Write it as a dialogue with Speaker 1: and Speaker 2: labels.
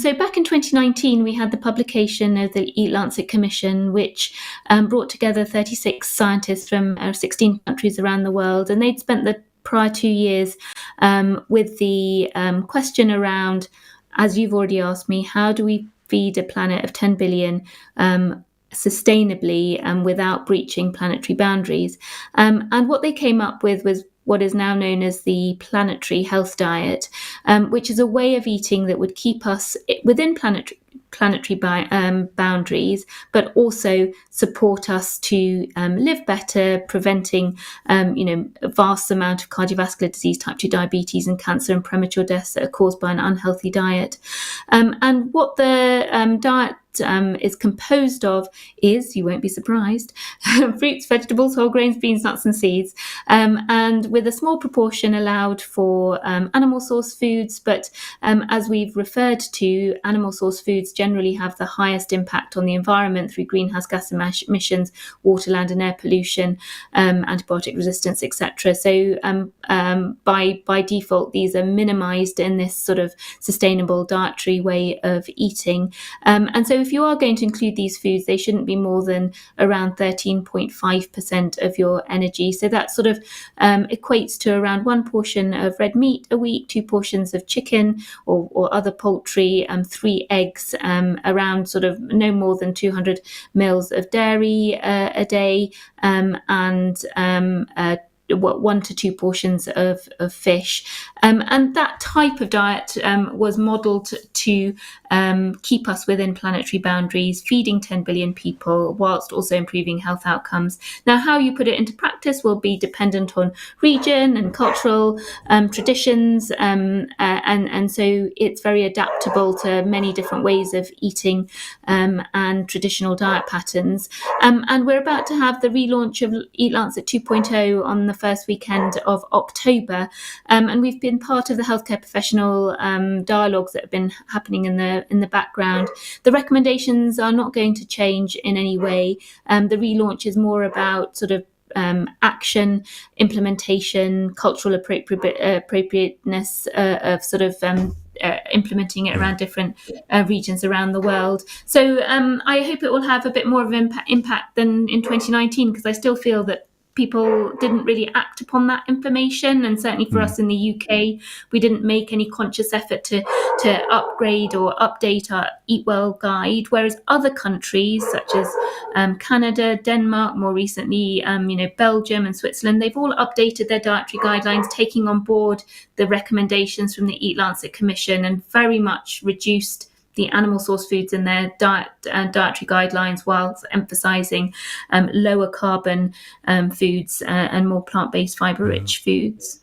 Speaker 1: So back in 2019, we had the publication of the Eat Lancet Commission, which brought together 36 scientists from 16 countries around the world, and they'd spent the prior 2 years with the question around, as you've already asked me, how do we feed a planet of 10 billion sustainably and without breaching planetary boundaries? And what they came up with was what is now known as the Planetary health diet, which is a way of eating that would keep us within planetary boundaries, but also support us to live better, preventing a vast amount of cardiovascular disease, type 2 diabetes and cancer and premature deaths that are caused by an unhealthy diet. And what the diet is composed of is, you won't be surprised, fruits, vegetables, whole grains, beans, nuts and seeds, and with a small proportion allowed for animal source foods. But as we've referred to, animal source foods generally have the highest impact on the environment through greenhouse gas emissions, water, land and air pollution, antibiotic resistance, etc. So by default, these are minimised in this sort of sustainable dietary way of eating. And so if you are going to include these foods, they shouldn't be more than around 13.5% of your energy. So that sort of equates to around 1 portion of red meat a week, 2 portions of chicken or other poultry, 3 eggs, around sort of no more than 200 mils of dairy a day, and 1 to 2 portions of fish. And that type of diet was modelled to keep us within planetary boundaries, feeding 10 billion people whilst also improving health outcomes. Now, how you put it into practice will be dependent on region and cultural traditions, and so it's very adaptable to many different ways of eating and traditional diet patterns. And we're about to have the relaunch of Eat Lancet 2.0 on the first weekend of October, and we've been part of the healthcare professional dialogues that have been happening in the background. The recommendations are not going to change in any way. The relaunch is more about sort of action, implementation, cultural appropriateness of sort of implementing it around different regions around the world. So I hope it will have a bit more of an impact than in 2019, because I still feel that people didn't really act upon that information, and certainly for us in the UK, we didn't make any conscious effort to upgrade or update our Eat Well guide, whereas other countries such as Canada, Denmark, more recently Belgium and Switzerland, they've all updated their dietary guidelines, taking on board the recommendations from the Eat Lancet Commission, and very much reduced the animal source foods in their dietary guidelines, whilst emphasising lower carbon foods and more plant-based fibre-rich foods.